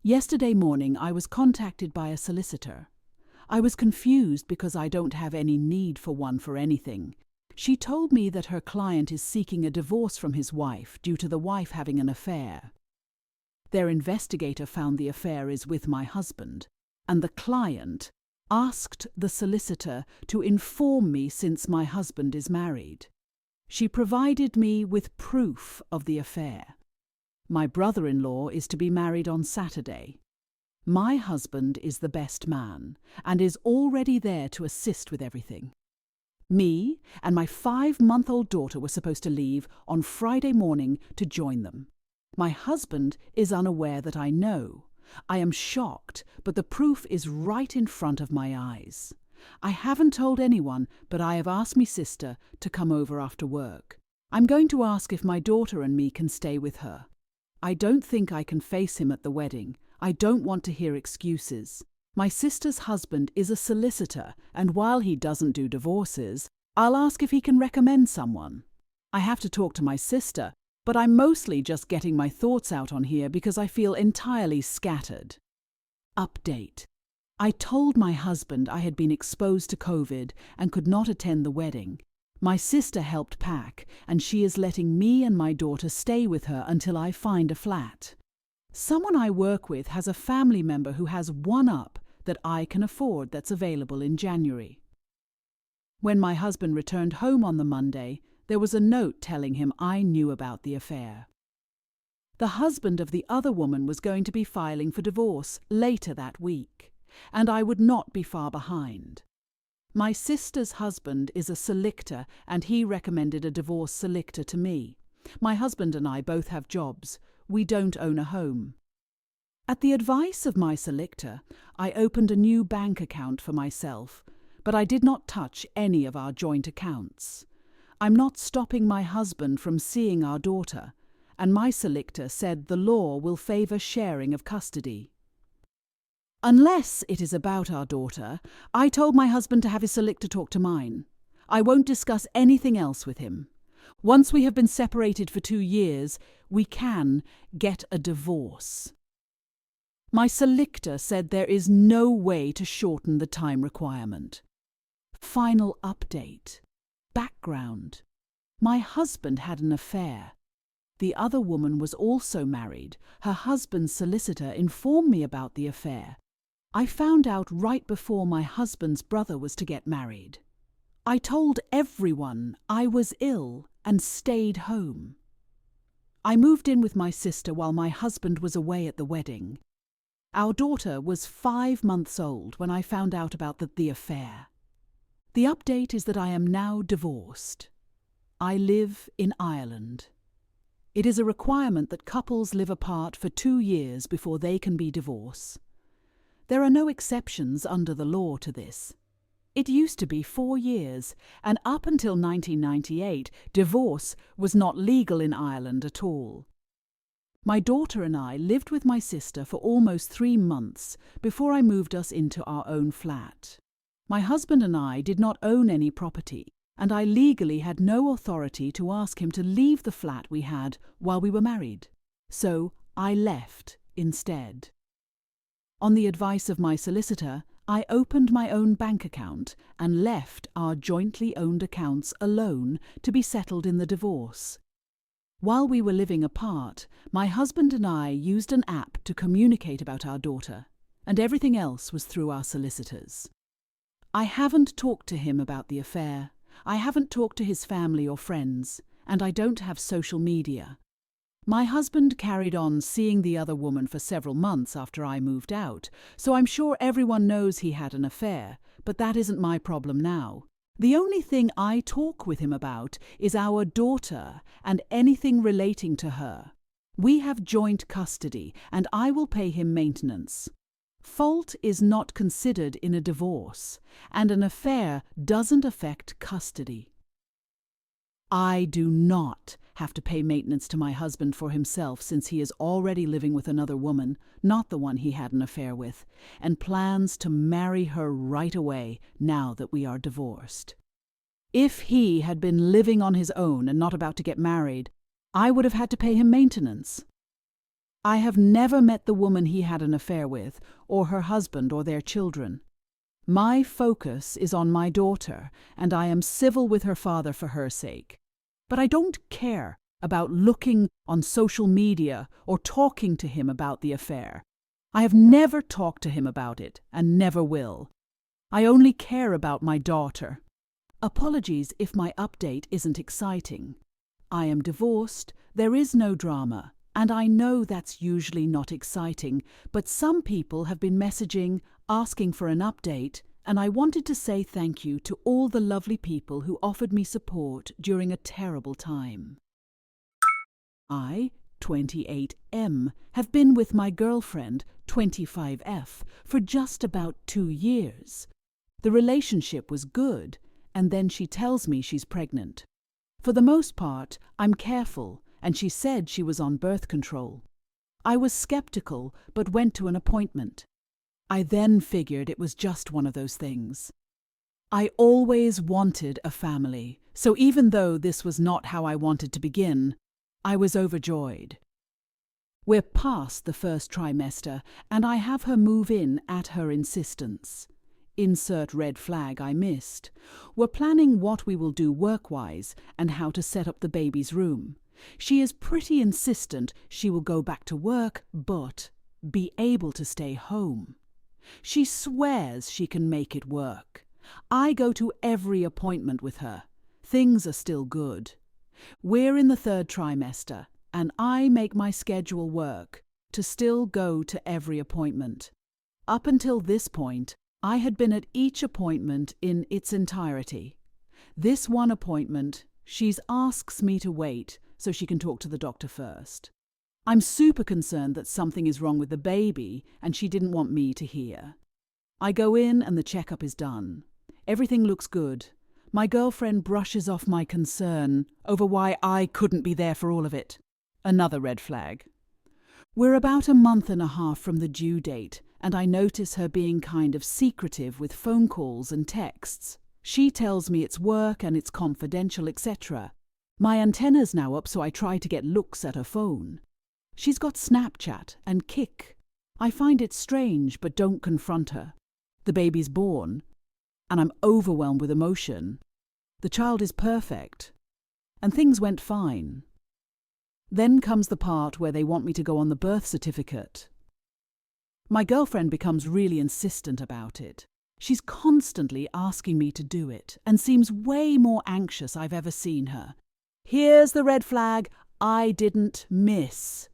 Yesterday morning I was contacted by a solicitor. I was confused because I don't have any need for one for anything. She told me that her client is seeking a divorce from his wife due to the wife having an affair. Their investigator found the affair is with my husband, and the client asked the solicitor to inform me since my husband is married. She provided me with proof of the affair. My brother-in-law is to be married on Saturday. My husband is the best man and is already there to assist with everything. Me and my 5-month-old daughter were supposed to leave on Friday morning to join them. My husband is unaware that I know. I am shocked, but the proof is right in front of my eyes. I haven't told anyone, but I have asked my sister to come over after work. I'm going to ask if my daughter and me can stay with her. I don't think I can face him at the wedding. I don't want to hear excuses. My sister's husband is a solicitor, and while he doesn't do divorces, I'll ask if he can recommend someone. I have to talk to my sister, but I'm mostly just getting my thoughts out on here because I feel entirely scattered. Update. I told my husband I had been exposed to COVID and could not attend the wedding. My sister helped pack, and she is letting me and my daughter stay with her until I find a flat. Someone I work with has a family member who has one up that I can afford that's available in January. When my husband returned home on the Monday, there was a note telling him I knew about the affair. The husband of the other woman was going to be filing for divorce later that week, and I would not be far behind. My sister's husband is a solicitor, and he recommended a divorce solicitor to me. My husband and I both have jobs. We don't own a home. At the advice of my solicitor, I opened a new bank account for myself, but I did not touch any of our joint accounts. I'm not stopping my husband from seeing our daughter, and my solicitor said the law will favour sharing of custody. Unless it is about our daughter, I told my husband to have his solicitor talk to mine. I won't discuss anything else with him. Once we have been separated for 2 years, we can get a divorce. My solicitor said there is no way to shorten the time requirement. Final update. Background. My husband had an affair. The other woman was also married. Her husband's solicitor informed me about the affair. I found out right before my husband's brother was to get married. I told everyone I was ill and stayed home. I moved in with my sister while my husband was away at the wedding. Our daughter was 5 months old when I found out about the affair. The update is that I am now divorced. I live in Ireland. It is a requirement that couples live apart for 2 years before they can be divorced. There are no exceptions under the law to this. It used to be 4 years, and up until 1998, divorce was not legal in Ireland at all. My daughter and I lived with my sister for almost 3 months before I moved us into our own flat. My husband and I did not own any property, and I legally had no authority to ask him to leave the flat we had while we were married. So I left instead. On the advice of my solicitor, I opened my own bank account and left our jointly owned accounts alone to be settled in the divorce. While we were living apart, my husband and I used an app to communicate about our daughter, and everything else was through our solicitors. I haven't talked to him about the affair. I haven't talked to his family or friends, and I don't have social media. My husband carried on seeing the other woman for several months after I moved out, so I'm sure everyone knows he had an affair, but that isn't my problem now. The only thing I talk with him about is our daughter and anything relating to her. We have joint custody, and I will pay him maintenance. Fault is not considered in a divorce, and an affair doesn't affect custody. I do not have to pay maintenance to my husband for himself since he is already living with another woman, not the one he had an affair with, and plans to marry her right away now that we are divorced. If he had been living on his own and not about to get married, I would have had to pay him maintenance. I have never met the woman he had an affair with, or her husband or their children. My focus is on my daughter, and I am civil with her father for her sake. But I don't care about looking on social media or talking to him about the affair. I have never talked to him about it, and never will. I only care about my daughter. Apologies if my update isn't exciting. I am divorced, there is no drama, and I know that's usually not exciting, but some people have been messaging, asking for an update, and I wanted to say thank you to all the lovely people who offered me support during a terrible time. I, 28M, have been with my girlfriend, 25F, for just about 2 years. The relationship was good, and then she tells me she's pregnant. For the most part, I'm careful, and she said she was on birth control. I was skeptical, but went to an appointment. I then figured it was just one of those things. I always wanted a family, so even though this was not how I wanted to begin, I was overjoyed. We're past the first trimester, and I have her move in at her insistence. Insert red flag I missed. We're planning what we will do work-wise and how to set up the baby's room. She is pretty insistent she will go back to work, but be able to stay home. She swears she can make it work. I go to every appointment with her. Things are still good. We're in the 3rd trimester, and I make my schedule work to still go to every appointment. Up until this point, I had been at each appointment in its entirety. This one appointment, she asks me to wait so she can talk to the doctor first. I'm super concerned that something is wrong with the baby and she didn't want me to hear. I go in and the checkup is done. Everything looks good. My girlfriend brushes off my concern over why I couldn't be there for all of it. Another red flag. We're about a month and a half from the due date, and I notice her being kind of secretive with phone calls and texts. She tells me it's work and it's confidential, etc. My antenna's now up, so I try to get looks at her phone. She's got Snapchat and Kik. I find it strange, but don't confront her. The baby's born, and I'm overwhelmed with emotion. The child is perfect, and things went fine. Then comes the part where they want me to go on the birth certificate. My girlfriend becomes really insistent about it. She's constantly asking me to do it and seems way more anxious I've ever seen her. Here's the red flag I didn't miss.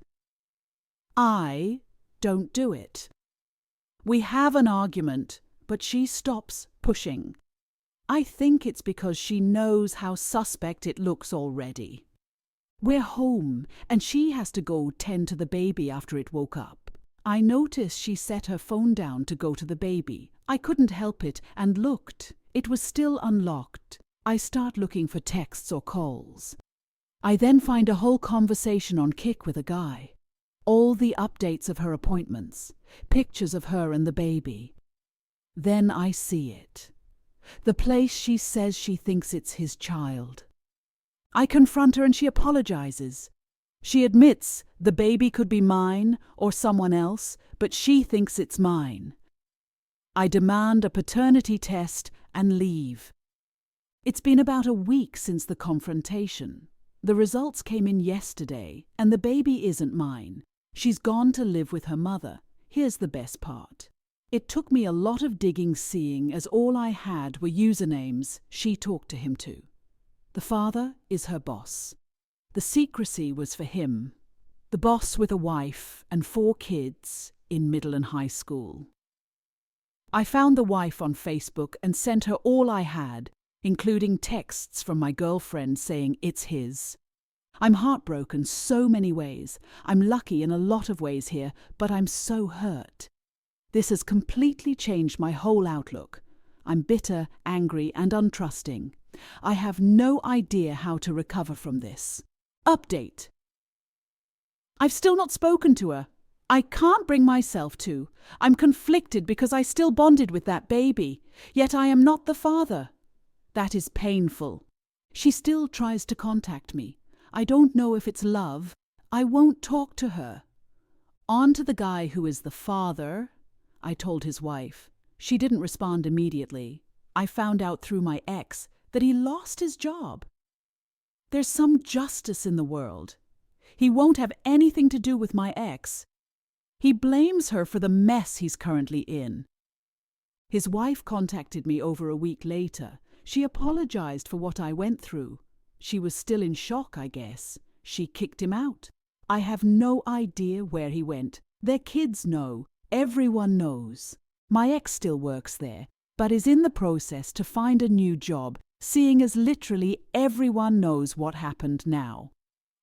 I don't do it. We have an argument, but she stops pushing. I think it's because she knows how suspect it looks already. We're home, and she has to go tend to the baby after it woke up. I noticed she set her phone down to go to the baby. I couldn't help it and looked. It was still unlocked. I start looking for texts or calls. I then find a whole conversation on Kik with a guy. All the updates of her appointments, pictures of her and the baby. Then I see it. The place she says she thinks it's his child. I confront her and she apologizes. She admits the baby could be mine or someone else, but she thinks it's mine. I demand a paternity test and leave. It's been about a week since the confrontation. The results came in yesterday, and the baby isn't mine. She's gone to live with her mother. Here's the best part. It took me a lot of digging seeing as all I had were usernames she talked to him to. The father is her boss. The secrecy was for him. The boss with a wife and 4 kids in middle and high school. I found the wife on Facebook and sent her all I had, including texts from my girlfriend saying it's his. I'm heartbroken so many ways. I'm lucky in a lot of ways here, but I'm so hurt. This has completely changed my whole outlook. I'm bitter, angry, and untrusting. I have no idea how to recover from this. Update. I've still not spoken to her. I can't bring myself to. I'm conflicted because I still bonded with that baby, yet I am not the father. That is painful. She still tries to contact me. I don't know if it's love. I won't talk to her. On to the guy who is the father, I told his wife. She didn't respond immediately. I found out through my ex that he lost his job. There's some justice in the world. He won't have anything to do with my ex. He blames her for the mess he's currently in. His wife contacted me over a week later. She apologized for what I went through. She was still in shock, I guess. She kicked him out. I have no idea where he went. Their kids know. Everyone knows. My ex still works there, but is in the process to find a new job, seeing as literally everyone knows what happened now.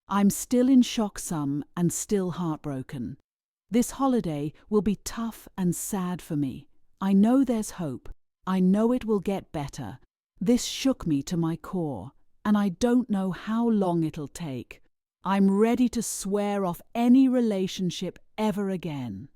I'm still in shock some and still heartbroken. This holiday will be tough and sad for me. I know there's hope. I know it will get better. This shook me to my core, and I don't know how long it'll take. I'm ready to swear off any relationship ever again.